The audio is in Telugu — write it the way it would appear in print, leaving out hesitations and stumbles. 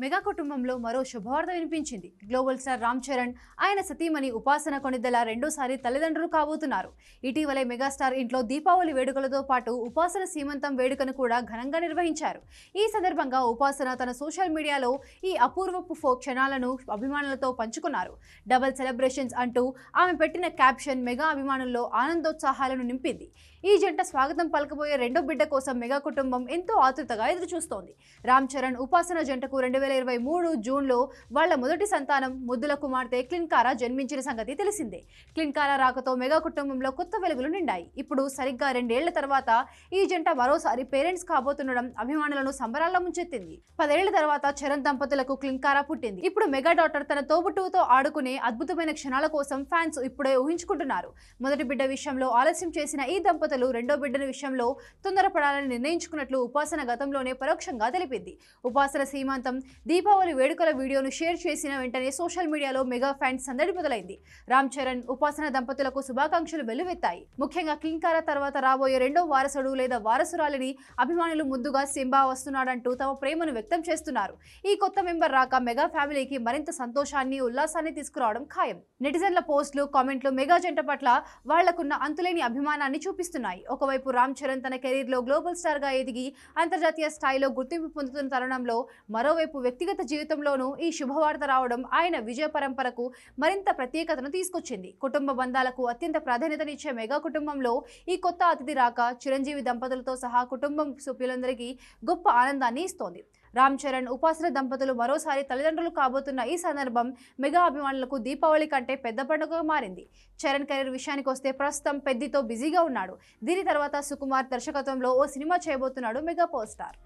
మెగా కుటుంబంలో మరో శుభవార్త వినిపించింది. గ్లోబల్ స్టార్ రామ్ చరణ్, ఆయన సతీమణి ఉపాసన కొణిదెల రెండోసారి తల్లిదండ్రులు కాబోతున్నారు. ఇటీవలే మెగాస్టార్ ఇంట్లో దీపావళి వేడుకలతో పాటు ఉపాసన సీమంతం వేడుకను కూడా ఘనంగా నిర్వహించారు. ఈ సందర్భంగా ఉపాసన తన సోషల్ మీడియాలో ఈ అపూర్వపు క్షణాలను అభిమానులతో పంచుకున్నారు. డబుల్ సెలబ్రేషన్స్ అంటూ ఆమె పెట్టిన క్యాప్షన్ మెగా అభిమానుల్లో ఆనందోత్సాహాలను నింపింది. ఈ జంట స్వాగతం పలకబోయే రెండో బిడ్డ కోసం మెగా కుటుంబం ఎంతో ఆతృతగా ఎదురుచూస్తోంది. రామ్ చరణ్, ఉపాసన జంటకు 2023 జూన్లో వాళ్ల మొదటి సంతానం ముద్దుల కుమార్తె క్లిన్కారా జన్మించిన సంగతి తెలిసిందే. క్లిన్కారా రాకతో మెగా కుటుంబంలో కొత్త వెలుగులు నిండాయి. ఇప్పుడు సరిగ్గా 2 ఏళ్ల తర్వాత ఈ జంట మరోసారి పేరెంట్స్ కాబోతుండడం అభిమానులను సంబరాల్లో ముంచెత్తింది. 10 ఏళ్ల తర్వాత చరణ్ దంపతులకు క్లిన్కారా పుట్టింది. ఇప్పుడు మెగా డాటర్ తన తోబుట్టువుతో ఆడుకునే అద్భుతమైన క్షణాల కోసం ఫ్యాన్స్ ఇప్పుడే ఊహించుకుంటున్నారు. మొదటి బిడ్డ విషయంలో ఆలస్యం చేసిన ఈ దంపతులు రెండో బిడ్డ విషయంలో తొందరపడాలని నిర్ణయించుకున్నట్లు ఉపాసన గతంలోనే పరోక్షంగా తెలిపింది. ఉపాసన సీమంతం దీపావళి వేడుకల వీడియోను షేర్ చేసిన వెంటనే సోషల్ మీడియాలో మెగా ఫ్యాన్స్ సందడి మొదలైంది. రామ్ చరణ్, ఉపాసన దంపతులకు శుభాకాంక్షలు వెల్లువెత్తాయి. ముఖ్యంగా క్లిన్కారా తర్వాత రాబోయే రెండో వారసుడు లేదా వారసురాలిని అభిమానులు ముద్దుగా సింబా వస్తున్నాడంటూ తమ ప్రేమను వ్యక్తం చేస్తున్నారు. ఈ కొత్త మెంబర్ రాక మెగా ఫ్యామిలీకి మరింత సంతోషాన్ని, ఉల్లాసాన్ని తీసుకురావడం ఖాయం. నెటిజన్ల పోస్టులు, కామెంట్లు మెగా జంట పట్ల వాళ్లకున్న అంతులేని అభిమానాన్ని చూపిస్తున్నాయి. ఒకవైపు రామ్ చరణ్ తన కెరీర్లో గ్లోబల్ స్టార్ గా ఎదిగి అంతర్జాతీయ స్థాయిలో గుర్తింపు పొందుతున్న తరుణంలో మరోవైపు వ్యక్తిగత జీవితంలోనూ ఈ శుభవార్త రావడం ఆయన విజయ పరంపరకు మరింత ప్రత్యేకతను తీసుకొచ్చింది. కుటుంబ బంధాలకు అత్యంత ప్రాధాన్యతనిచ్చే మెగా కుటుంబంలో ఈ కొత్త అతిథి రాక చిరంజీవి దంపతులతో సహా కుటుంబం సభ్యులందరికీ గొప్ప ఆనందాన్ని ఇస్తోంది. రామ్ చరణ్, ఉపాసన దంపతులు మరోసారి తల్లిదండ్రులు కాబోతున్న ఈ సందర్భం మెగా అభిమానులకు దీపావళి కంటే పెద్ద పండుగగా మారింది. చరణ్ కెరీర్ విషయానికి వస్తే ప్రస్తుతం పెద్దితో బిజీగా ఉన్నాడు. దీని తర్వాత సుకుమార్ దర్శకత్వంలో ఓ సినిమా చేయబోతున్నాడు మెగా పవర్ స్టార్.